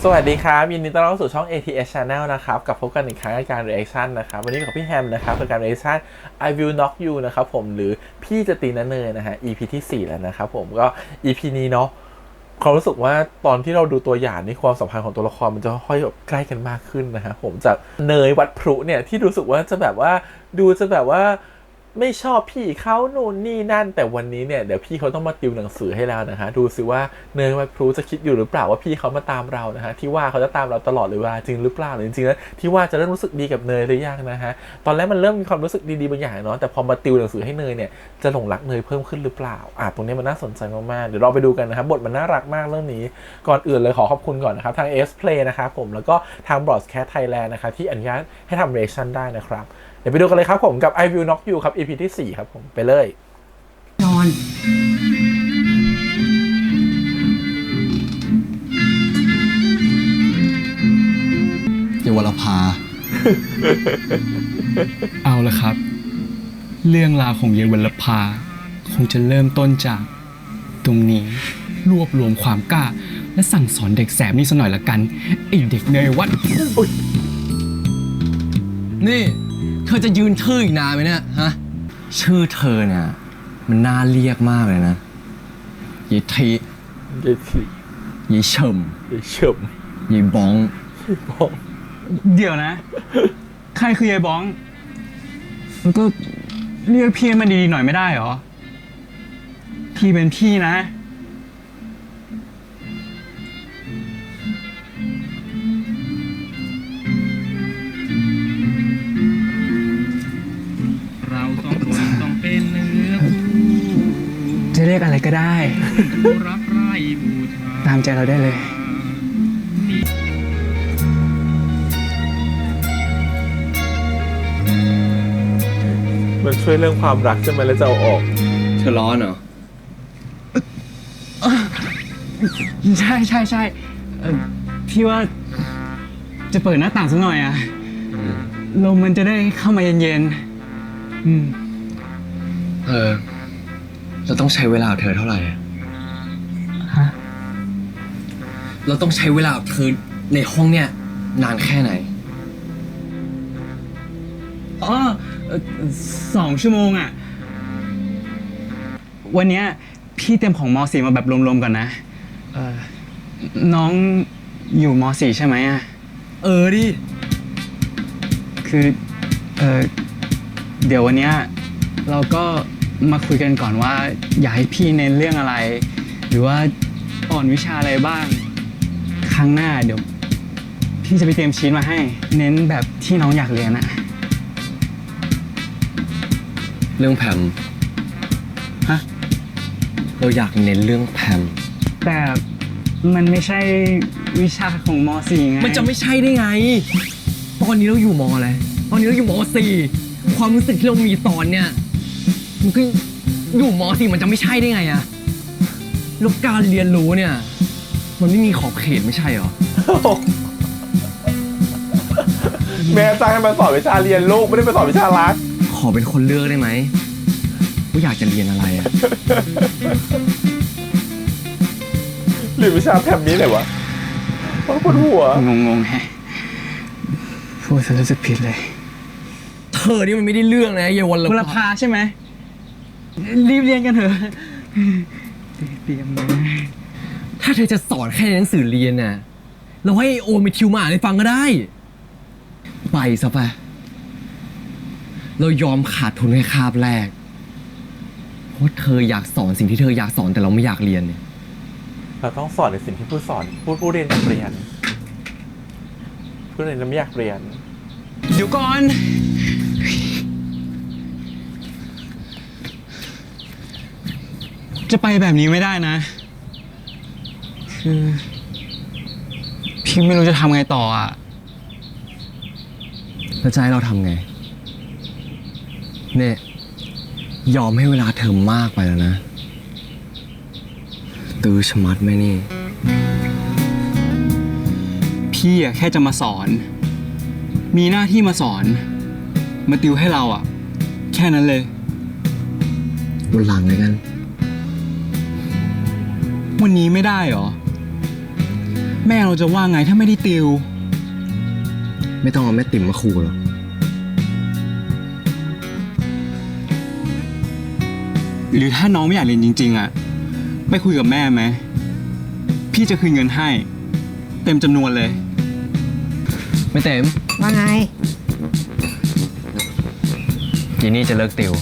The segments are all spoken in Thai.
สวัสดีครับยินดีต้อนรับสู่ช่อง ATS Channel นะครับกับพบกันอีกครั้งในการ reaction นะครับวันนี้กับพี่แฮมนะครับกับการ reaction I Will Knock You นะครับผมหรือพี่จะตีนะเนยนะฮะ EP ที่4แล้วนะครับผมก็ EP นี้เนาะความรู้สึกว่าตอนที่เราดูตัวอย่างนี่ความสัมพันธ์ของตัวละครมันจะค่อยๆใกล้กันมากขึ้นนะฮะผมจากเนยวัดพรุเนี่ยที่รู้สึกว่าจะแบบว่าดูจะแบบว่าไม่ชอบพี่เขาโน่นนี่นั่นแต่วันนี้เนี่ยเดี๋ยวพี่เขาต้องมาติวหนังสือให้แล้วนะฮะดูสิว่าเนยวัดพลูจะคิดอยู่หรือเปล่าว่าพี่เขามาตามเรานะฮะที่ว่าเขาจะตามเราตลอดเลยว่าจริงหรือเปล่าหรือจริงๆแล้วที่ว่าจะเริ่มรู้สึกดีกับเนยหรือยังนะฮะตอนแรกมันเริ่มมีความรู้สึกดีๆบางอย่างเนาะแต่พอมาติวหนังสือให้เนยเนี่ยจะหลงรักเนยเพิ่มขึ้นหรือเปล่าตรงนี้มันน่าสนใจมากๆเดี๋ยวเราไปดูกันนะครับบทมันน่ารักมากเรื่องนี้ก่อนอื่นเลยขอขอบคุณก่อนนะครับทาง S Play นะครับผมแล้วก็ทาง Broadcast Thailand นะครับที่อนุญาตให้ทำ reaction ได้นะครับเดี๋ยวไปดูกันเลยครับผมกับ I Will Knock You ครับ EP ที่4ครับผมไปเลยนอนเยาวรภา เอาละครับ เรื่องราวของเยาวรภาคงจะเริ่มต้นจากตรงนี้รวบรวมความกล้าและสั่งสอนเด็กแสบนี่สักหน่อยละกันไอเด็กเนยวัดนี่เธอจะยืนชื่ออีกนานไหมเนี่ยฮะชื่อเธอเนี่ยมันน่าเรียกมากเลยนะยีที เดที ยีเฉิม เฉิม ยีบ้อง บอก เดี๋ยวนะ ใครคือยายบ้องแล้วก็เรียกพี่มันดีๆหน่อยไม่ได้เหรอพี่เป็นพี่นะเราสองคนต้องเป็นเนื้อคู่ จะเรียกอะไรก็ได้ รักใคร่บูชา ตามใจเราได้เลยมันช่วยเรื่องความรักใช่ไหมแล้วจะเอาออก เธอร้อนเหรอ ใช่ใช่ใช่พี่ว่าจะเปิดหน้าต่างสักหน่อยอะลมมันจะได้เข้ามาเย็นๆ เราต้องใช้เวลากับเธอเท่าไหร่อะ ฮะ เราต้องใช้เวลากับเธอในห้องเนี่ยนานแค่ไหน อ๋อ2 ชั่วโมงอ่ะ วันเนี้ยพี่เตรียมของม .4 มาแบบรวมๆก่อนนะน้องอยู่ม .4 ใช่ไหมอ่ะ ดิ คือเดี๋ยววันเนี้ยเราก็มาคุยกันก่อนว่าอยากให้พี่เน้นเรื่องอะไร หรือว่าอ่อนวิชาอะไรบ้าง ครั้งหน้าเดี๋ยวพี่จะไปเตรียมชีทมาให้ เน้นแบบที่น้องอยากเรียนอะ เรื่องแพม ฮะ เราอยากเน้นเรื่องแพม แต่มันไม่ใช่วิชาของม .4 ไง มันจะไม่ใช่ได้ไง ตอนนี้เราอยู่มอะไร ตอนนี้เราอยู่ม .4 ความรู้สึกที่เรามีตอนเนี่ยมันก็อยู่ม .4 มันจะไม่ใช่ได้ไงอะแล้วการเรียนรู้เนี่ยมันไม่มีขอบเขตไม่ใช่เหรอ แม่จ้างให้มาสอนวิชาเรียนลูกไม่ได้มาสอนวิชารัก ขอเป็นคนเลือกได้ไหมว่าอยากจะเรียนอะไรอะ หรือวิชาแพมนี้ไหนวะต้องปวดหัว งงๆแฮะพูดซะรู้สึกผิดเลย เธอนี่มันไม่ได้เรื่องนะเยาวัน บุรพาใช่ไหม รีบเรียนกันเถอะเตรียมเลย ถ้าเธอจะสอนแค่ในหนังสือเรียนน่ะเราให้โอมไปทิวมาอ่านให้ฟังก็ได้ ไปซะไปเรายอมขาดทุนแค่คาบแรกเพราะเธออยากสอนสิ่งที่เธออยากสอนแต่เราไม่อยากเรียนเนี่ย เราต้องสอนในสิ่งที่ผู้สอนผู้เรียนอยากเรียนผู้เรียนไม่อยากเรียน เดี๋ยวก่อน จะไปแบบนี้ไม่ได้นะ คือพี่ไม่รู้จะทำไงต่ออ่ะ แล้วจะให้เราทำไงเนี่ยยอมให้เวลาเธอมากไปแล้วนะตื้อชะมัดไหมนี่ พี่อะแค่จะมาสอน มีหน้าที่มาสอน มาติวให้เราอ่ะ แค่นั้นเลย วันหลังเลยกัน วันนี้ไม่ได้เหรอ แม่เราจะว่าไงถ้าไม่ได้ติว ไม่ต้องเอาแม่ติ๋มมาขู่หรอก หรือถ้าน้องไม่อยากเรียนจริงๆอ่ะไปคุยกับแม่ไหมพี่จะคืนเงินให้ เต็มจำนวนเลย ไม่เต็ม ว่าไง ยีนี่จะเลิกติว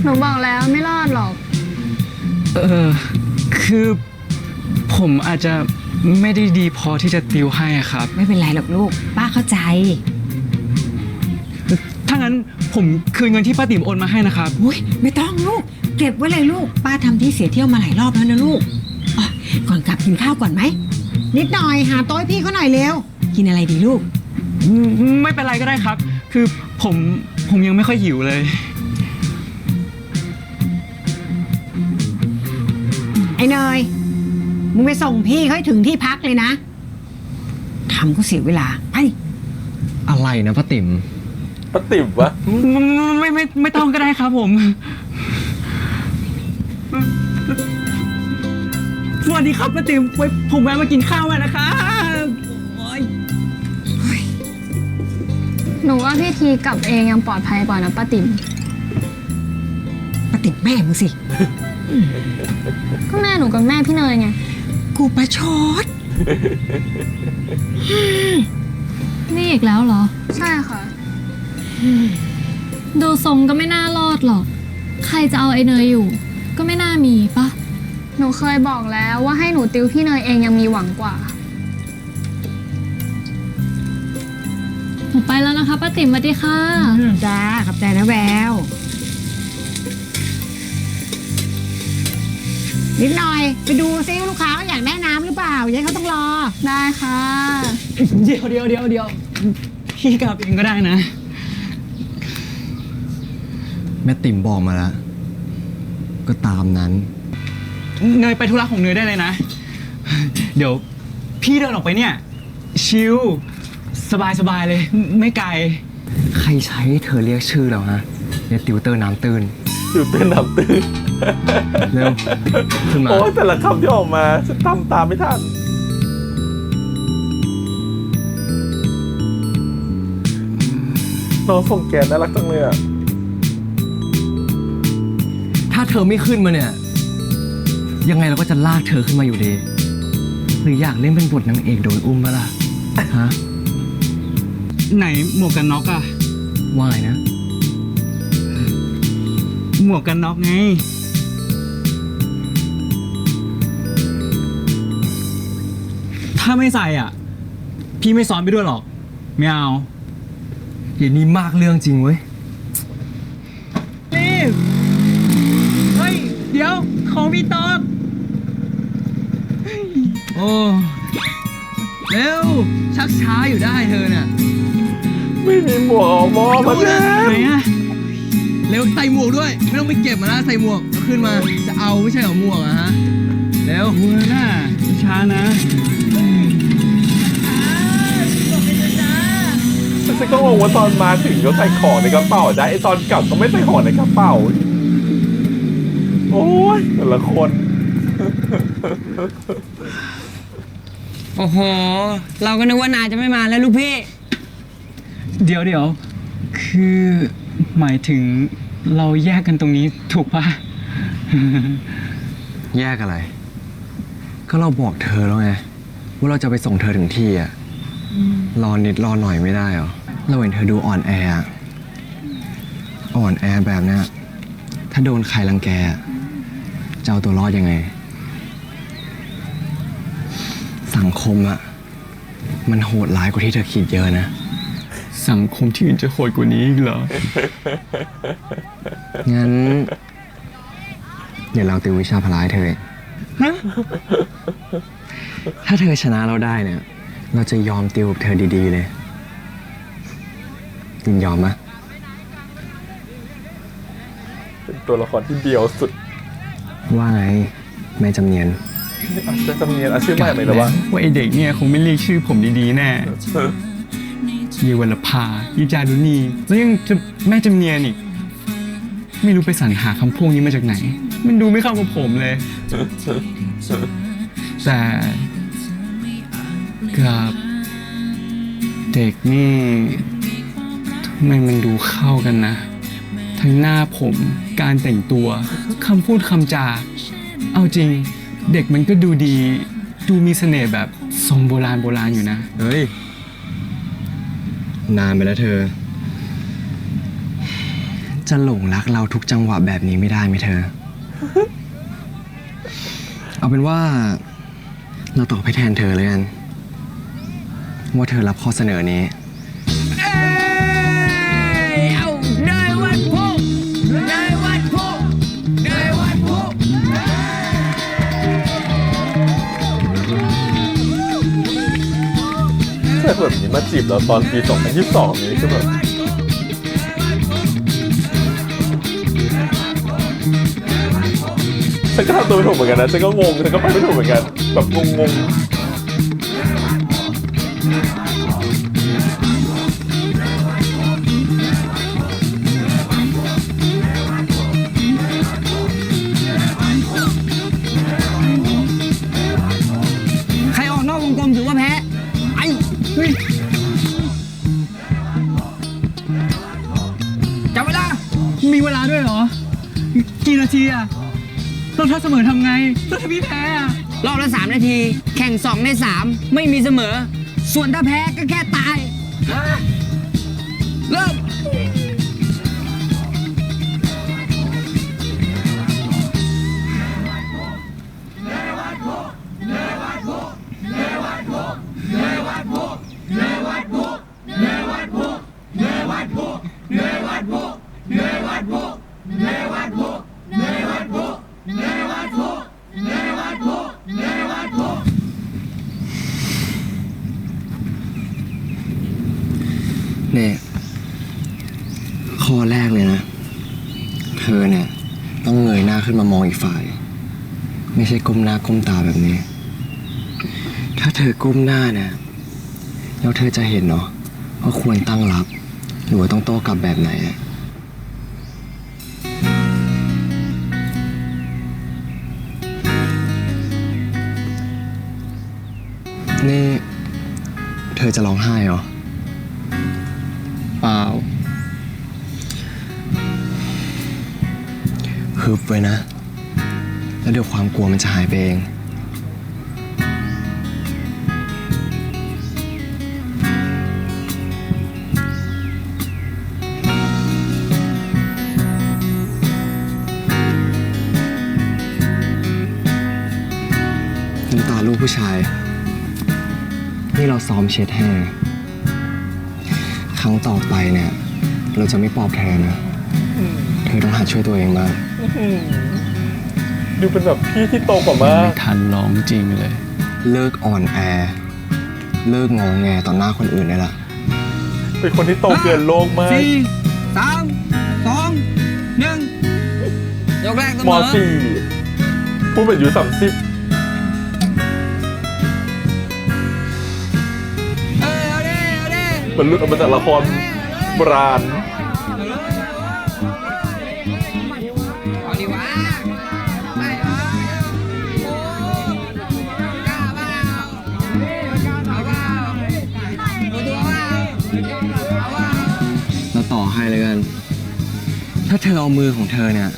หนูบอกแล้วไม่รอดหรอก คือผมอาจจะไม่ได้ดีพอที่จะติวให้อะครับ ไม่เป็นไรหรอกลูก ป้าเข้าใจ ถ้างั้นผมคืนเงินที่ป้าติ๋มโอนมาให้นะครับ อุ้ยไม่ต้องลูก เก็บไว้เลยลูก ป้าทำที่เสียเที่ยวมาหลายรอบแล้วนะลูกอ๋อก่อนกลับกินข้าวก่อนไหม นิดหน่อยหาโต๊ะให้พี่เขาหน่อยเร็ว กินอะไรดีลูก ไม่เป็นไรก็ได้ครับ คือผมยังไม่ค่อยหิวเลย ไอ้เนย มึงไปส่งพี่เขาให้ถึงที่พักเลยนะทำก็เสียเวลา ไป อะไรนะป้าติ๋ม ป้าติ๋มวะ ไม่ต้องก็ได้ครับผม สวัสดีครับป้าติ๋มไว้ผมแวะมากินข้าวมานะครับโอ๊ย หนูว่าพี่ทีกลับเองยังปลอดภัยกว่านะป้าติ๋ม มาติดแม่มึงสิ ก็แม่หนูกับแม่พี่เนยไง กูประชด นี่อีกแล้วเหรอ ใช่ค่ะ ดูทรงก็ไม่น่ารอดหรอก ใครจะเอาไอ้เนยอยู่ ก็ไม่น่ามีปะ หนูเคยบอกแล้วว่าให้หนูติวพี่เนยเองยังมีหวังกว่า หนูไปแล้วนะคะป้าติ๋มสวัสดีค่ะ จ้าขอบใจนะแวว นิดหน่อย ไปดูซิลูกค้าเขาอยากได้น้ำหรือเปล่าอย่าให้เขาต้องรอ ได้ค่ะ เดี๋ยวพี่กลับเองก็ได้นะ แม่ติ๋มบอกมาแล้ว ก็ตามนั้น เนยไปธุระของเนยได้เลยนะ เดี๋ยวพี่เดินออกไปเนี่ย ชิลสบายเลย ไม่ไกล ใครใช้ให้เธอเรียกชื่อแล้วฮะเนี่ยติวเตอร์น้ำตื้น อยู่เต้นน้ำตื้น เร็ว ขึ้นมา โอ้ยแต่ละคำที่ออกมาฉันทำตามไม่ทัน น้องส่งแกนน่ารักจังเลยอ่ะ ถ้าเธอไม่ขึ้นมาเนี่ย ยังไงเราก็จะลากเธอขึ้นมาอยู่ดี หรืออยากเล่นเป็นบทนางเอกโดนอุ้มมาล่ะ ฮะ ไหนหมวกกันน็อกอะ ว่าไงนะ หมวกกันน็อกไง ถ้าไม่ใส่อ่ะ พี่ไม่ซ้อนไปด้วยหรอก ไม่เอา อย่างนี้มากเรื่องจริงเว้ย รีบ เฮ้ย เดี๋ยว ของพี่ตอก โอ้เร็ว ชักช้าอยู่ได้เธอเนี่ย ไม่มีหมวกออกมอมาแล้ ไหนอะ เร็วใส่หมวกด้วย ไม่ต้องไปเก็บมานะใส่หมวกแล้วขึ้นมา จะเอาไม่ใช่เหรอหมวกอะฮะ เร็ว มือน่ะช้านะ ฉันก็งงว่าตอนมาถึงก็ใส่ของในกระเป๋าได้ไอตอนกลับก็ไม่ใส่ของในกระเป๋า โอ้ยแต่ละคน โอ้โห เราก็นึกว่านายจะไม่มาแล้วลูกพี่ เดี๋ยว คือหมายถึงเราแยกกันตรงนี้ถูกปะ แยกอะไร ก็เราบอกเธอแล้วไง ว่าเราจะไปส่งเธอถึงที่อะรอนิดรอหน่อยไม่ได้เหรอ เราเห็นเธอดูอ่อนแออะอ่อนแอแบบเนี้ย ถ้าโดนใครรังแกอะจะเอาตัวรอดยังไง สังคมอะมันโหดร้ายกว่าที่เธอคิดเยอะนะ สังคมที่อื่นจะโหดกว่านี้อีกเหรอ งั้น เดี๋ยวเราติววิชาพละให้เธอเองถ้าเธอชนะเราได้เนี่ย เราจะยอมติวกับเธอดีๆเลยยินยอมไหม เป็นตัวละครที่เบียวสุด ว่าไงแม่จำเนียน จะจำเนียนอาชีพใหม่ไหมหรือวะ ว่าไอเด็กเนี่ยคงไม่เรียกชื่อผมดีๆแน่เยวรภายิจารุณีแล้วยังจะแม่จำเนียนอีก ไม่รู้ไปสรรหาคำพวกนี้มาจากไหน มันดูไม่เข้ากับผมเลย แต่กับเด็กนี่ทำไมมันดูเข้ากันนะ ทั้งหน้าผมการแต่งตัวคำพูดคำจา เอาจริงเด็กมันก็ดูดี ดูมีเสน่ห์แบบทรงโบราณอยู่นะ เฮ้ย นานไปแล้วเธอ จะหลงรักเราทุกจังหวะแบบนี้ไม่ได้ไหมเธอ เอาเป็นว่าเราตอบให้แทนเธอเลยกัน ว่าเธอรับข้อเสนอนี้ แต่แบบนี้มาจีบเราตอนปี 2022 นี้คือแบบฉันก็ทำตัวไม่ถูกเหมือนกันนะฉันก็งงฉันก็ไปไม่ถูกเหมือนกันแบบงงใครออกนอกวงกลมถือว่าแพ้ ไอ้เฮ้ยจับเวลา มีเวลาด้วยเหรอ กี่นาทีอะเราถ้าเสมอทำไงแล้วถ้าพี่แพ้อะ รอบละ 3 นาที แข่ง 2 ใน 3 ไม่มีเสมอ ส่วนถ้าแพ้ก็แค่ตาย เริ่ม เนี่ยข้อแรกเลยนะ เธอเนี่ยต้องเงยหน้าขึ้นมามองอีกฝ่าย ไม่ใช่ก้มหน้าก้มตาแบบนี้ ถ้าเธอก้มหน้าเนี่ยแล้วเธอจะเห็นเนาะว่าควรตั้งรับ หรือว่าต้องโต้กลับแบบไหนอะนี่เธอจะร้องไห้เหรอ เปล่า ฮึบไว้นะ แล้วเดี๋ยวความกลัวมันจะหายไปเอง น้ำตาลูกผู้ชาย นี่เราซ้อมเช็ดแห้งครั้งต่อไปเนี่ย เราจะไม่ปลอบเธอนะ เธอต้องหัดช่วยตัวเองบ้าง ดูเป็นแบบพี่ที่โตกว่ามาก ไม่ทันร้องจริงเลย เลิกอ่อนแอ เลิกงอแงต่อหน้าคนอื่นได้ละ เป็นคนที่โตเกินโลกมาก 4 3 2 1 ยกแรกเส ม มอ .4 พูดเหมือนอายุ30 เอาดิเอาดิ มันหลุดออกมาจากละครโบราณ เอาดิวะไม่วะโอ้กล้าเปล่าเอาเปล่าเอาตัวเปล่าเอาเปล่า เราต่อให้เลยกัน ถ้าเธอเอามือของเธอเนี่ย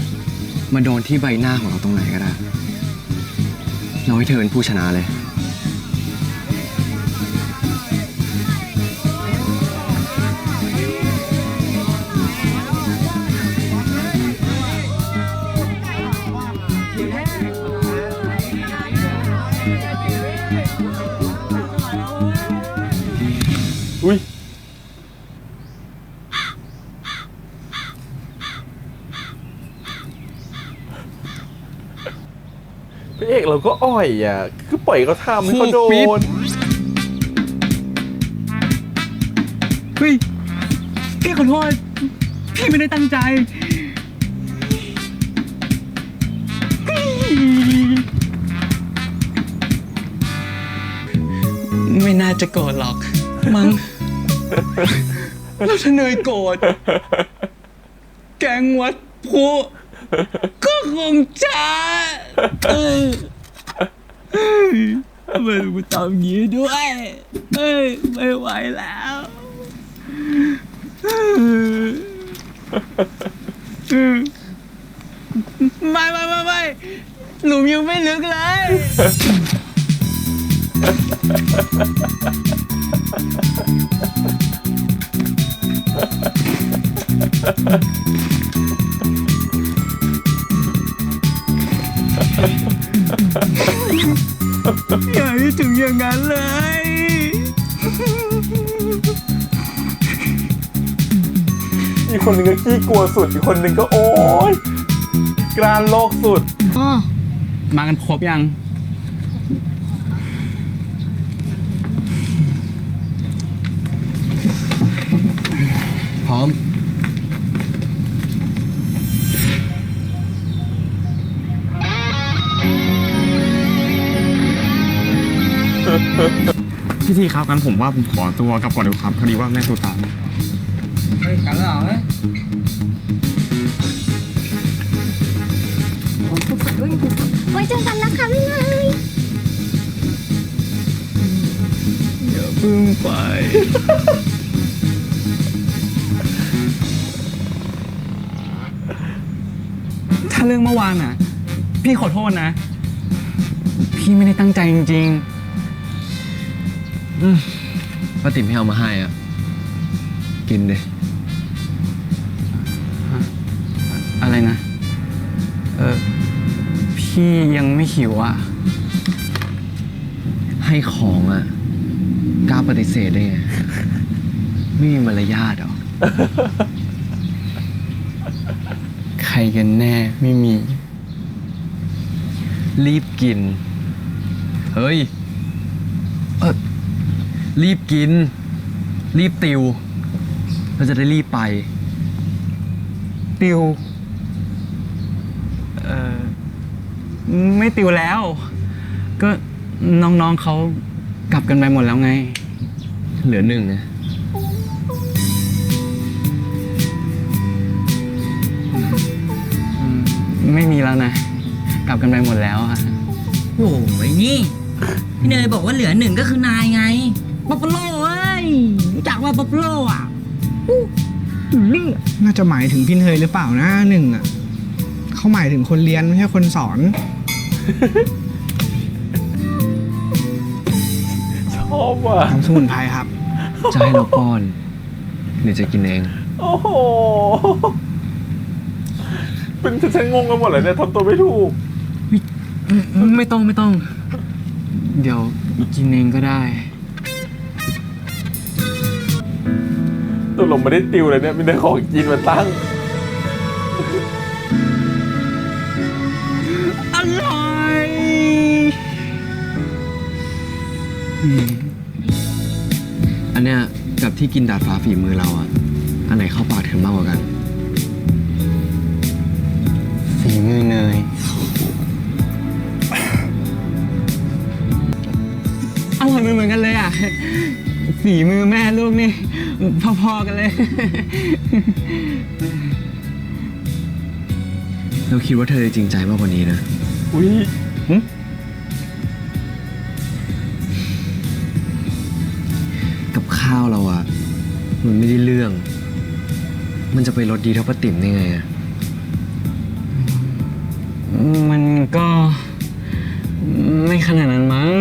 มาโดนที่ใบหน้าของเราตรงไหนก็ได้ เราให้เธอเป็นผู้ชนะเลย อุ้ยพระเอกเราก็อ่อยอ่ะ คือปล่อยเขาทำให้เขาโด โคตรปิ๊บ น เฮ้ย พี่ขอโทษ พี่ไม่ได้ตั้งใจ ไม่น่าจะโกรธหรอก มั้ง แล้วถ้าเนยโกรธ แกงวัดพุ ก็คงจะทำไมกูทำอย่างนี้ด้วยไม่ไหวแล้วไม่หลุมยังไม่ลึกเลย อย่าให้ถึงอย่างนั้นเลย อีกคนหนึ่งก็ขี้กลัวสุด อีกคนหนึ่งก็โอ๊ยกรานโลกสุด อ๋อ มากันครบยัง พร้อม พี่ทีครับงั้นผมว่าผมขอตัวกลับก่อนดีกว่าครับพอดีว่าแม่ตูตาม เฮ้ยกันแล้วเหรอเฮ้ย ไว้เจอกันนะคะพี่เนย อย่าเพิ่งไป ถ้าเรื่องเมื่อวานอ่ะ พี่ขอโทษนะ พี่ไม่ได้ตั้งใจจริง ป้าติ๋มให้เอามาให้อ่ะ กินดิ ๆ อะไรนะ พี่ยังไม่หิวอ่ะ ให้ของอ่ะ กล้าปฏิเสธได้ไง ไม่มีมารยาทหรอ ใครกันแน่ไม่มี รีบกิน เฮ้ย รีบกิน รีบติว เราจะได้รีบไป ติว ไม่ติวแล้ว ก็น้องๆเขากลับกันไปหมดแล้วไง เหลือหนึ่งนะ ไม่มีแล้วนะ กลับกันไปหมดแล้วอะ โอ้ยนี่ พี่เนยบอกว่าเหลือหนึ่งก็คือนายไงป๊อปโปโลเอ้ยรู้จักว่าป๊อปโปโลอ่ะ น่าจะหมายถึงพี่เนยหรือเปล่านะหนึ่งอ่ะเขาหมายถึงคนเรียนไม่ใช่คนสอน ชอบว่ะ น้ำสมุนไพรครับ จะให้เราป้อนหรือจะกินเอง โอ้โห เป็นฉันงงกันหมดเลยเนี่ยทำตัวไม่ถูก ไม่ต้อง เดี๋ยวกินเองก็ได้ ตกลงไม่ได้ติวเลยเนี่ยมีแต่ของกินมาตั้ง อร่อย อันเนี้ยกับที่กินดาดฟ้าฝีมือเราอ่ะ อันไหนเข้าปากเธอมากกว่ากัน ฝีมือเนย อร่อยเหมือนกันเลยอ่ะ ฝีมือแม่ลูกนี่ พอๆกันเลย เราคิดว่าเธอจะจริงใจมากกว่านี้นะ อุ้ย กับข้าวเราอ่ะ มันไม่ได้เรื่อง มันจะไปรสดีเท่าป้าติ๋มได้ไงอ่ะ มันก็ไม่ขนาดนั้นมั้ง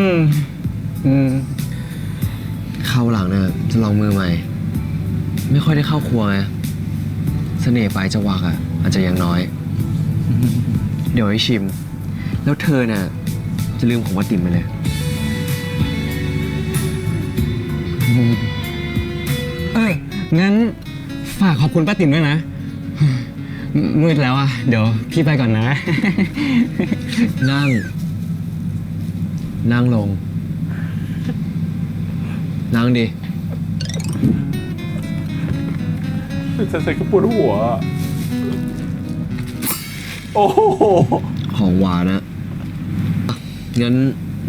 ข้าวหลังเนี่ยจะลองมือใหม่ ไม่ค่อยได้เข้าครัวไง เสน่ห์ปลายจวักอ่ะ อาจจะยังน้อย เดี๋ยวให้ชิม แล้วเธอเนี่ยจะลืมของป้าติ๋มไปเลย งั้นฝากขอบคุณป้าติ๋มด้วยนะ มืดแล้วอ่ะ เดี๋ยวพี่ไปก่อนนะ นั่ง นั่งลง นั่งดิ ฉันก็ปวดหัว โอ้โห ของหวานนะอ่ะงั้น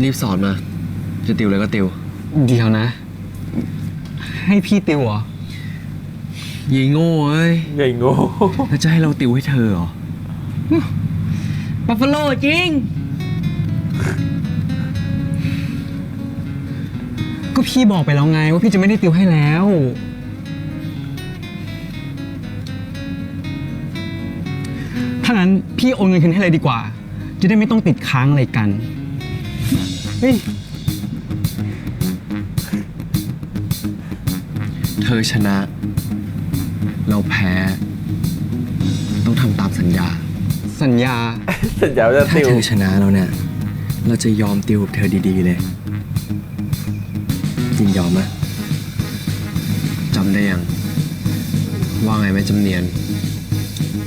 รีบสอนมา จะติวเลยก็ติว เดี๋ยวนะ ให้พี่ติวเหรอ ยีโง่เอ้ย ใหญ่โง่ แล้วจะให้เราติวให้เธอเหรอ บัฟฟาโลจริง ก็พี่บอกไปแล้วไงว่าพี่จะไม่ได้ติวให้แล้ว ถ้างั้นพี่โอนเงินคืนให้เลยดีกว่า จะได้ไม่ต้องติดค้างอะไรกัน เฮ้ย เธอชนะ เราแพ้ ต้องทำตามสัญญา สัญญา สัญญาว่าจะ ถ้า ติว เธอชนะเราเนี่ย เราจะยอมติวกับเธอดีๆเลย จริงยอมไหมจำได้ยัง ว่าไงแม่จำเนียน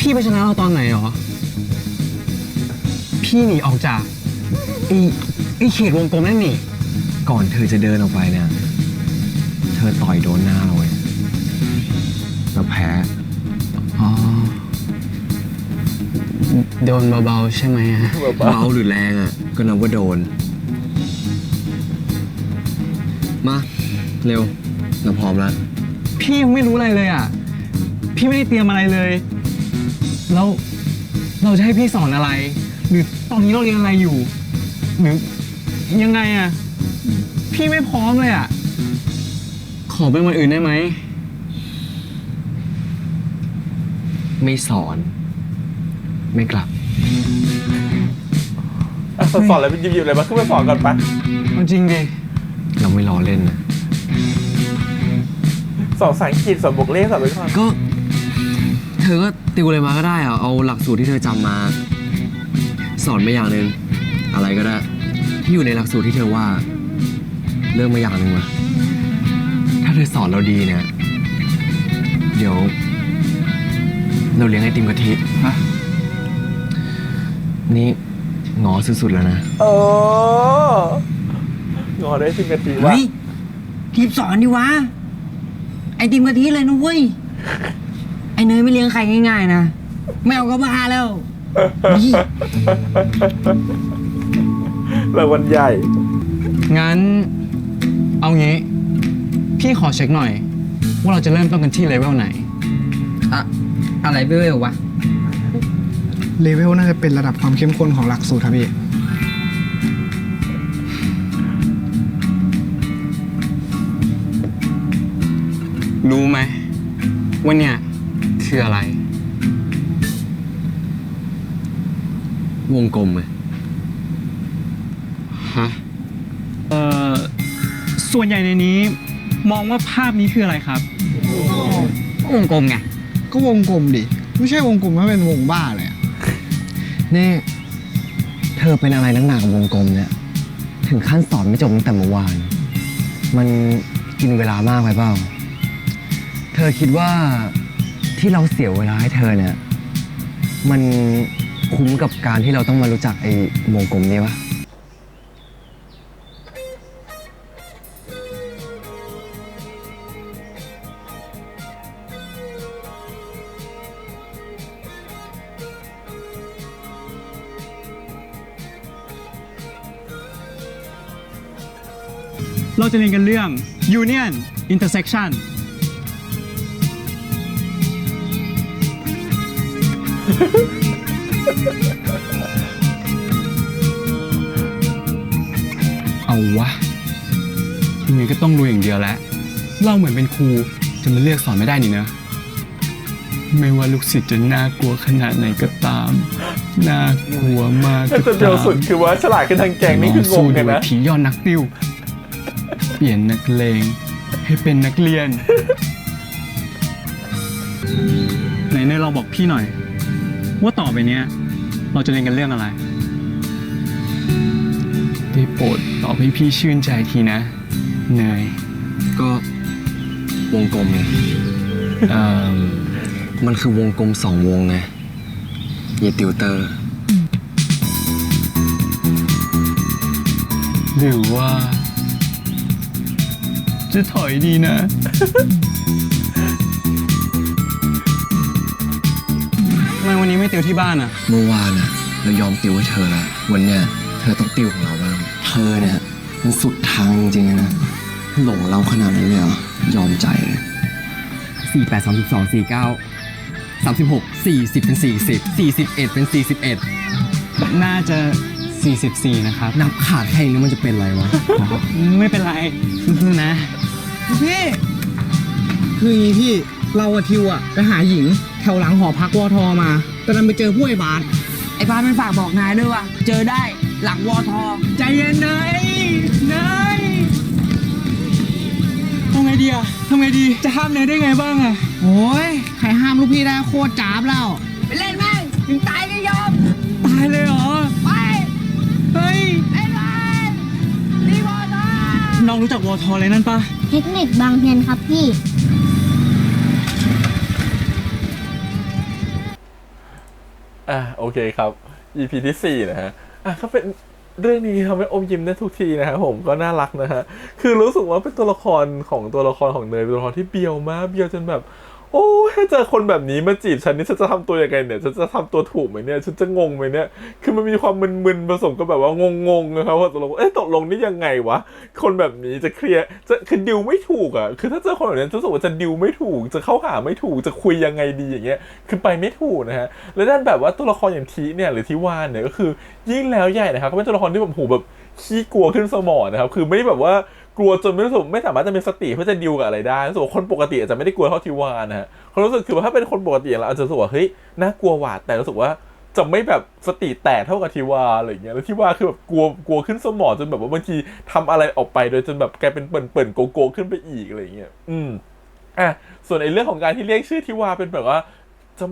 พี่ไปชนะเราตอนไหนหรอ พี่หนีออกจากไอ้เขตวงกลมนั่นนี่ ก่อนเธอจะเดินออกไปเนี่ย เธอต่อยโดนหน้าเราเลยเราแพ้ อ๋อ โดนเบาๆใช่ไหมฮะ เบาหรือแรงอ่ะ ก็นับว่าโดน มา เร็ว เราพร้อมแล้ว พี่ยังไม่รู้อะไรเลยอ่ะ พี่ไม่ได้เตรียมอะไรเลย แล้วเราจะให้พี่สอนอะไร หรือตอนนี้เราเรียนอะไรอยู่ หรือยังไงอ่ะ พี่ไม่พร้อมเลยอ่ะ ขอเป็นวันอื่นได้ไหม ไม่สอน ไม่กลับ สอนอะไรเป็นยิบๆเลยมาขึ้นมาสอนก่อนปะ เอาจริงดิ เราไม่ล้อเล่นนะ สอนภาษาอังกฤษสอนบวกเลขสอนไปก่อน ก็ เธอก็ติวอะไรมาก็ได้อะเอาหลักสูตรที่เธอจำมา สอนมาอย่างหนึ่งอะไรก็ได้ ที่อยู่ในหลักสูตรที่เธอว่า เริ่มมาอย่างหนึ่งวะถ้าเธอสอนเราดีเนี่ย เดี๋ยว เราเลี้ยงไอติมกะทิ ฮะ นี่หงอสุดๆแล้วนะ เอองอได้10 นาทีว่า เฮ้ยรีบสอนดิวะ ไอติมกะทิเลยนะเว้ย ไอเนยไม่เลี้ยงใครง่ายๆนะ ไม่เอาก็บ้าแล้วนี่ รางวัลใหญ่ งั้น เอางี้ พี่ขอเช็คหน่อย ว่าเราจะเริ่มต้นกันที่เลเวลไหน อะไรเบ้อวะ เลเวลน่าจะเป็นระดับความเข้มข้นของหลักสูตรครับพี่ รู้ไหมว่าเนี่ยคืออะไร วงกลมไหม ฮะ ส่วนใหญ่ในนี้ มองว่าภาพนี้คืออะไรครับ วงกลมไง ก็วงกลมดิ ไม่ใช่วงกลมถ้าเป็นวงบ้าเลยอะ นี่เธอเป็นอะไรนักหนากับวงกลมเนี่ย ถึงขั้นสอนไม่จบตั้งแต่เมื่อวาน มันกินเวลามากไปเปล่า เธอคิดว่าที่เราเสียเวลาให้เธอเนี่ย มันคุ้มกับการที่เราต้องมารู้จักไอ้วงกลมนี้ปะ เราจะเรียนกันเรื่อง Union Intersection เอาวะยังไงก็ต้องรู้อย่างเดียวแหละเราเหมือนเป็นครูจะมาเลือกสอนไม่ได้นี่นะ ไม่ว่าลูกศิษย์จะน่ากลัวขนาดไหนก็ตาม น่ากลัวมาก แต่ ก็ เดียว ตาม สุดคือว่าฉลาดขึ้นทางแกงนี่คืองงกันนะ ผียอดนักติว เปลี่ยนนักเลงให้เป็นนักเรียน ไหนเนยลองบอกพี่หน่อย ว่าต่อไปเนี้ย เราจะเรียนกันเรื่องอะไรได้โปรดตอบให้พี่ชื่นใจทีนะ เนย ก็วงกลมไง มันคือวงกลมสองวงไงยีติวเตอร์ หรือว่า จะถอยดีนะ ทำไมวันนี้ไม่ติวที่บ้านอ่ะ เมื่อวานอะเรายอมติวให้เธอละวันเนี้ยเธอต้องติวของเราบ้าง เธอเนี่ยมันสุดทางจริงๆนะ หลงเราขนาดนั้นเลยเหรอยอมใจเลย 48 32 49 36 40เป็น40 41เป็น41 น่าจะ 44 นะครับ นับขาดแค่นี้มันจะเป็นอะไรวะ ไม่เป็นไรสู้ๆนะ พี่ คืออย่างงี้พี่ เราอะทิวอะไปหาหญิงแถวหลังหอพักวทมาแต่ดันไปเจอพวกไอ้บาส ไอ้บ้านมันฝากบอกนายด้วยว่าเจอได้หลังวอทอ ใจเย็นนายทำไงดีอะทำไงดี จะห้ามเนยได้ไงบ้างอะโอ้ยใครห้ามลูกพี่ได้โคตรจ้าบแล้ว ไปเล่นแม่งถึงตายก็ยอม ตายเลยเหรอ ไป เฮ้ย เล่นเลยนี่วอทอ น้องรู้จักวทอะไรนั่นปะ เทคนิคบางเพียนครับพี่ โอเคครับ EP ที่4นะฮะก็เป็นเรื่องนี้ทำให้อมยิ้มได้ทุกทีนะฮะผมก็น่ารักนะฮะคือรู้สึกว่าเป็นตัวละครของเนยเป็นตัวละครที่เบียวมากเบียวจนแบบโอ้ถ้าเจอคนแบบนี้มาจีบฉันนี่ฉันจะทำตัวยังไงเนี่ยฉันจะทำตัวถูกไหมเนี่ยฉันจะงงไหมเนี่ยคือมันมีความมึนๆผสมกับแบบว่างงๆนะครับว่าตกลงนี่ยังไงวะคนแบบนี้จะเคลียร์คือดิวไม่ถูกอ่ะคือถ้าเจอคนแบบนี้รู้สึกว่าจะดิวไม่ถูกจะเข้าหาไม่ถูกจะคุยยังไงดีอย่างเงี้ยคือไปไม่ถูกนะฮะแล้วด้านแบบว่าตัวละครอย่างทีเนี่ยหรือที่วานเนี่ยก็คือยิ่งแล้วใหญ่นะครับก็เป็นตัวละครที่แบบโหแบบขี้กลัวขึ้นสมองนะครับคือไม่แบบว่ากลัวจนไม่สามารถจะมีสติเพื่อจะดิวกับอะไรได้ส่วนคนปกติอาจจะไม่ได้กลัวเท่าทิวานะฮะความรู้สึกคือว่าถ้าเป็นคนปกติเราอาจจะรู้สึกว่าเฮ้ยน่ากลัวหวาดแต่รู้สึกว่าจะไม่แบบสติแตกเท่ากับทิวาอะไรอย่างเงี้ยแล้วทิวาคือแบบกลัวขึ้นสมองจนแบบว่าบางทีทำอะไรออกไปโดยจนแบบกลายเป็นเปิ่นโกขึ้นไปอีกอะไรอย่างเงี้ยส่วนในเรื่องของการที่เรียกชื่อทิวาเป็นแบบว่าจ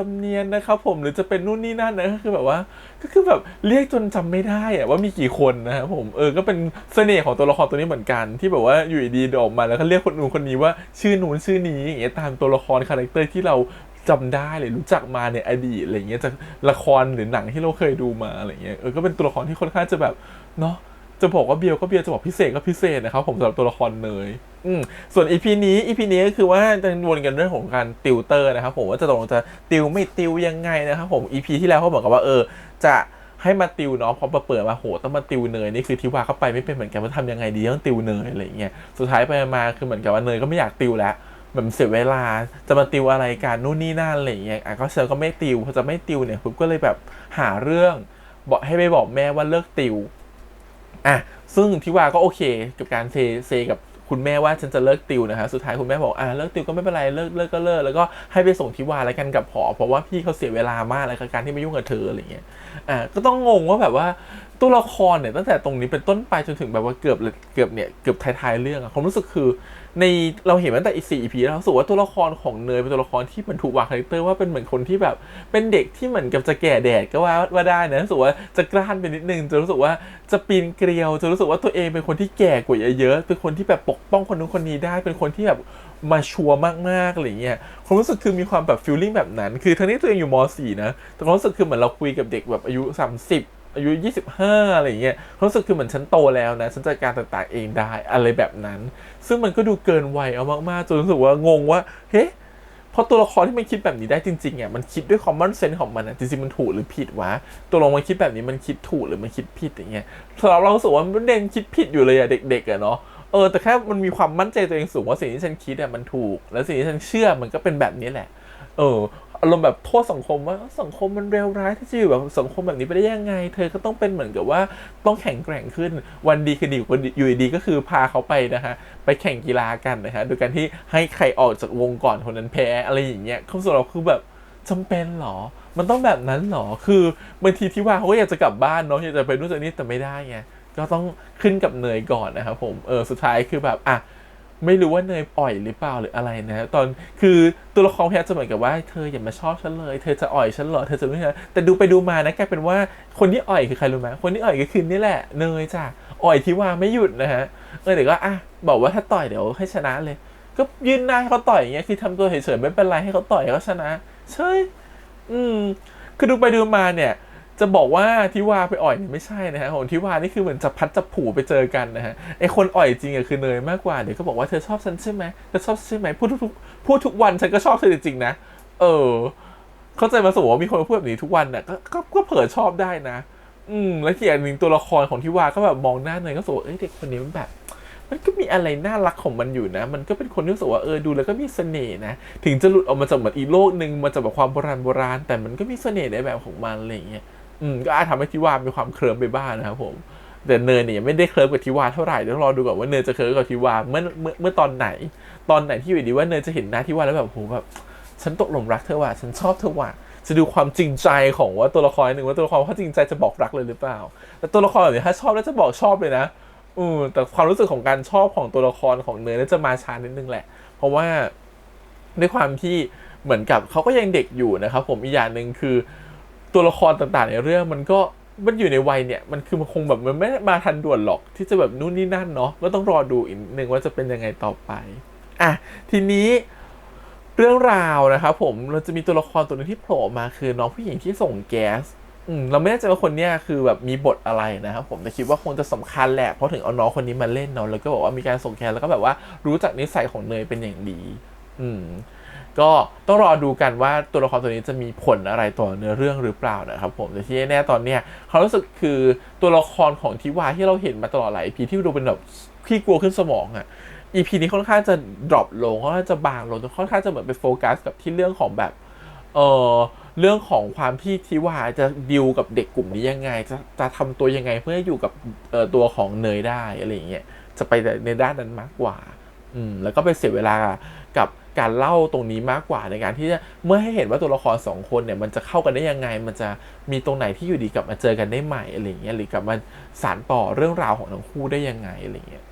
ำเนียนนะครับผมหรือจะเป็นนู่นนี่นั่นนะก็คือแบบว่าก็คือแบบเรียกจนจำไม่ได้อะว่ามีกี่คนนะครับผมก็เป็นเสน่ห์ของตัวละครตัวนี้เหมือนกันที่แบบว่าอยู่ดีๆออกมาแล้วก็เรียกคนนู้นคนนี้ว่าชื่อนู้นชื่อนี้อย่างเงี้ยตามตัวละครคาแรคเตอร์ที่เราจำได้หรือรู้จักมาในอดีตอะไรเงี้ยจากละครหรือหนังที่เราเคยดูมาอะไรเงี้ยก็เป็นตัวละครที่ค่อนข้างจะแบบเนาะจะบอกว่าเบียวก็เบียวจะบอกพิเศษก็พิเศษนะครับผมสำหรับตัวละครเนยส่วน EP นี้ก็คือว่าจะวนกันเรื่องของการติวเตอร์นะครับผมว่าจะตกลงจะติวไม่ติวยังไงนะครับผม EP ที่แล้วเขาบอกกับว่าจะให้มาติวเนาะพอมาเปิดมาโหต้องมาติวเนยนี่คือที่ว่าเข้าไปไม่เป็นเหมือนกันว่าทำยังไงดีต้องติวเนยอะไรเงี้ยสุดท้ายไปมาคือเหมือนกับว่าเนยก็ไม่อยากติวแล้วแบบเสียเวลาจะมาติวอะไรกันนู่นนี่นั่นอะไรเงี้ยก็เชอร์ก็ไม่ติวพอจะไม่ติวเนี่ยปุ๊บก็เลยแบบหาเรื่องบอกให้ไปบอกแม่ว่าเลิกติวซึ่งทิวาก็โอเคกับการเซกับคุณแม่ว่าฉันจะเลิกติวนะฮะสุดท้ายคุณแม่บอกเลิกติวก็ไม่เป็นไรเลิกก็เลิกแล้วก็ให้ไปส่งทิวาแล้วกันกับผอเพราะว่าพี่เขาเสียเวลามากเลยกับการที่ไม่ยุ่งกับเธออะไรเงี้ยก็ต้องงงว่าแบบว่าตัวละครเนี่ยตั้งแต่ตรงนี้เป็นต้นไปจนถึงแบบว่าเกือบท้ายๆเรื่องความรู้สึกคือในเราเห็นตั้งแต่อีก4 EP แล้วรู้สึกว่าตัวละครของเนยเป็นตัวละครที่เหมือนถูกวางคาแรคเตอร์ว่าเป็นเหมือนคนที่แบบเป็นเด็กที่เหมือนกับจะแก่แดดก็ว่าได้นะรู้สึกว่าจะกล้านไปนิดนึงจะรู้สึกว่าจะปีนเกลียวจะรู้สึกว่าตัวเองเป็นคนที่แก่กว่าเยอะๆเป็นคนที่แบบปกป้องคนนู้นคนนี้ได้เป็นคนที่แบบมาชัวร์มากๆอะไรเงี้ยความรู้สึกคือมีความแบบฟีลลิ่งแบบนั้นคือทั้งที่ตัวเองอยู่ม.4 นะแต่ความรู้สึกคือเหมือนเราคุยกับเด็กแบบอายุ30อายุ25อะไรเงี้ยรู้สึกคือเหมือนฉันโตแล้วนะฉันจัดการต่างๆเองได้อะไรแบบนั้นซึ่งมันก็ดูเกินวัยเอามากๆจนรู้สึกว่างงว่าเฮ้พอตัวละครที่มันคิดแบบนี้ได้จริงๆมันคิดด้วย common sense ของมันจริงๆมันถูกหรือผิดวะตัวลงมันคิดแบบนี้มันคิดถูกหรือมันคิดผิดอย่างเงี้ยสำหรับเรารู้สึกว่ามันเด่นคิดผิดอยู่เลยเด็กๆเนาะแต่แค่มันมีความมั่นใจตัวเองสูงว่าสิ่งที่ฉันคิดมันถูกและสิ่งที่ฉันเชื่อมันก็เป็นแบบนี้แหละอารมณ์แบบโทษสังคมว่าสังคมมันเลวร้ายที่จะอยู่แบบสังคมแบบนี้ไปได้ยังไงเธอก็ต้องเป็นเหมือนกับว่าต้องแข็งแกร่งขึ้นวันดีคือดีวันอยู่ดีก็คือพาเขาไปนะฮะไปแข่งกีฬากันนะฮะโดยการที่ให้ใครออกจากวงก่อนคนนั้นแพ้อะไรอย่างเงี้ยคำสำหรับคือแบบจำเป็นหรอมันต้องแบบนั้นหรอคือบางทีที่ว่าเขาก็อยากจะกลับบ้านเนาะอยากจะไปนู่นจะนี่แต่ไม่ได้ไงก็ต้องขึ้นกับเนยก่อนนะครับผมสุดท้ายคือแบบไม่รู้ว่าเนยอ่อยหรือเปล่าหรืออะไรนะตอนคือตัวละครพยายามจะเหมือนกับว่าเธออย่ามาชอบฉันเลยเธอจะอ่อยฉันเหรอเธอจะไม่ใช่แต่ดูไปดูมานะกลายเป็นว่าคนที่อ่อยคือใครรู้ไหมคนที่อ่อยก็คือนี่แหละเนยจ้ะอ่อยที่ว่าไม่หยุดนะฮะเดี๋ยวก็บอกว่าถ้าต่อยเดี๋ยวให้ชนะเลยก็ยืนหน้าให้เขาต่อยอย่างเงี้ยคือทำตัวเฉยๆไม่เป็นไรให้เขาต่อยเขาชนะใช่คือดูไปดูมาเนี่ยจะบอกว่าทิวาไปอ่อยเนี่ยไม่ใช่นะฮะของทิวานี่คือเหมือนจับพัดจับผูไปเจอกันนะฮะไอคนอ่อยจริงคือเนยมากกว่าเดี๋ยวก็บอกว่าเธอชอบฉันใช่ไหมเธอชอบใช่ไหมพูดทุกวันฉันก็ชอบเธอจริงๆนะเข้าใจมาสมมติว่ามีคนพูดแบบนี้ทุกวันน่ะก็เผลอชอบได้นะแล้วที่อย่างหนึ่งตัวละครของทิวาก็แบบมองหน้าเนยก็สมมติเด็กคนนี้มันแบบ มันก็มีอะไรน่ารักของมันอยู่นะมันก็เป็นคนที่รู้สึกว่าดูแล้วก็มีเสน่ห์นะถึงจะหลุดออกมาจากเหมือนอีกโลกนึงมาจากแบบความโบราณแต่มันก็มีเสน่ห์ในแบบของมันอะไรอย่างเงี้ยก็อาจทำให้ทิวามีความเคลิ้มไปบ้างนะครับผมแต่เนยเนี่ยยังไม่ได้เคลิ้มกับทิวาเท่าไหร่ต้องรอดูก่อนว่าเนยจะเคลิ้มกับทิวาเมื่อตอนไหนที่อยู่ดีว่าเนยจะเห็นหน้าทิวาแล้วแบบโหแบบฉันตกหลุมรักเธอว่ะฉันชอบเธอว่ะจะดูความจริงใจของว่าตัวละครหนึ่งว่าตัวละครเขาจริงใจจะบอกรักเลยหรือเปล่าแต่ตัวละครแบบนี้ถ้าชอบแล้วจะบอกชอบเลยนะแต่ความรู้สึกของการชอบของตัวละครของเนยน่าจะมาช้านิดนึงแหละเพราะว่าด้วยความที่เหมือนกับเขาก็ยังเด็กอยู่นะครับผมอีกอย่างหนึ่งคือตัวละครต่างๆในเรื่องมันอยู่ในวัยเนี่ยมันคงแบบมันไม่มาทันด่วนหรอกที่จะแบบนู่นนี่นั่นเนาะก็ต้องรอดูอีกนึงว่าจะเป็นยังไงต่อไปทีนี้เรื่องราวนะครับผมเราจะมีตัวละครตัวนึงที่โผล่มาคือน้องผู้หญิงที่ส่งแก๊สเราไม่แน่ใจว่าคนเนี้ยคือแบบมีบทอะไรนะครับผมแต่คิดว่าคงจะสำคัญแหละเพราะถึงเอาน้องคนนี้มาเล่นเนาะแล้วก็บอกว่ามีการส่งแก๊สแล้วก็แบบว่ารู้จักนิสัยของเนยเป็นอย่างดีก็ต้องรอดูกันว่าตัวละครตัวนี้จะมีผลอะไรต่อเนื้อเรื่องหรือเปล่านะครับผมแต่ที่แน่ตอนเนี้ยเขารู้สึกคือตัวละครของทิวาที่เราเห็นมาตลอดหลายปีที่ดูเป็นแบบขี้กลัวขึ้นสมองEP นี้ค่อนข้างจะดรอปลงค่อนข้างจะบางลงค่อนข้างจะเหมือนไปโฟกัสกับที่เรื่องของแบบเรื่องของความที่ทิวาจะดีลกับเด็กกลุ่มนี้ยังไงจะทำตัวยังไงเพื่ออยู่กับตัวของเนยได้อะไรอย่างเงี้ยจะไปในด้านนั้นมากกว่าแล้วก็ไปเสียเวลากับการเล่าตรงนี้มากกว่าในการที่จะเมื่อให้เห็นว่าตัวละคร2คนเนี่ยมันจะเข้ากันได้ยังไงมันจะมีตรงไหนที่อยู่ดีกลับมาเจอกันได้ใหม่อะไรเงี้ยหรือกลับมาสานต่อเรื่องราวของทั้งคู่ได้ยังไงอะไรเงี้ย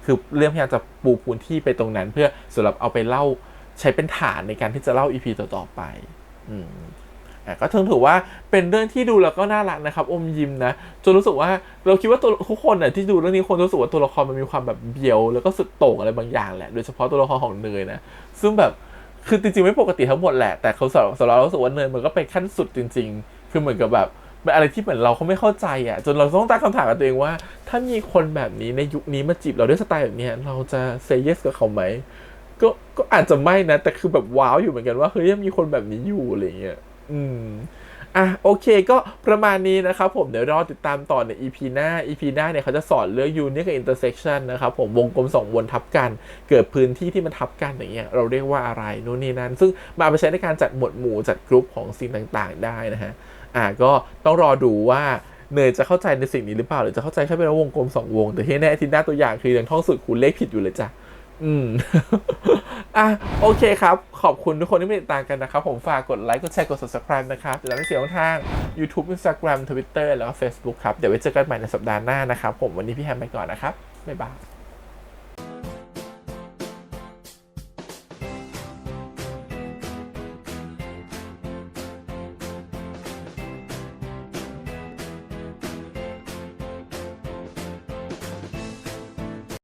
คือเรื่องพยายามจะปูพื้นที่ไปตรงนั้นเพื่อสำหรับเอาไปเล่าใช้เป็นฐานในการที่จะเล่า EP ต่อๆไปก็ถือว่าเป็นเรื่องที่ดูแล้วก็น่ารักนะครับอมยิ้มนะจนรู้สึกว่าเราคิดว่าตัวทุกคนที่ดูเรื่องนี้คนรู้สึกว่าตัวละครมันมีความแบบเบียวแล้วก็สุดโต่งอะไรบางอย่างแหละโดยเฉพาะตัวละครของเนยนะซึ่งแบบคือจริงๆไม่ปกติทั้งหมดแหละแต่เขาสำหรับเรารู้สึกว่าเนยมันก็ไปขั้นสุดจริงๆคือเหมือนกับแบบเป็นอะไรที่เหมือนเราเขาไม่เข้าใจจนเราต้องตั้งคำถามกับตัวเองว่าถ้ามีคนแบบนี้ในยุคนี้มาจีบเราด้วยสไตล์แบบนี้เราจะเซย์เยสกับเขาไหมก็อาจจะไม่นะแต่คือแบบว้าวอยู่เหมือนกันว่าเฮ้ยยังมีคนแบบนี้อยู่อะไรเงี้ยโอเคก็ประมาณนี้นะครับผมเดี๋ยวรอติดตามต่อใน EP หน้าเนี่ยเขาจะสอนเรื่อง Unit กับ Intersection นะครับผมวงกลม2วนทับกันเกิดพื้นที่ที่มันทับกันอย่างเงี้ยเราเรียกว่าอะไรนู่นนี่นั่นซึ่งมาไปใช้ในการจัดหมวดหมู่จัดกรุ๊ปของสิ่งต่างๆได้นะฮะก็ต้องรอดูว่าเนยจะเข้าใจในสิ่งนี้หรือเปล่าหรือจะเข้าใจแค่เป็นวงกลม2วงแต่ที่แน่ที่หน้าตัวอย่างคือยังท่องสูตรคูณเลขผิดอยู่เลยจ้ะโอเคครับขอบคุณทุกคนที่มาติดตามกันนะครับผมฝากกดไลค์กดแชร์กด subscribe นะครับติดตามได้เสียงทาง YouTube Instagram Twitter แล้วก็ Facebook ครับเดี๋ยวไว้เจอกันใหม่ในสัปดาห์หน้านะครับผมวันนี้พี่แฮมไปก่อนนะครับบ๊ายบาย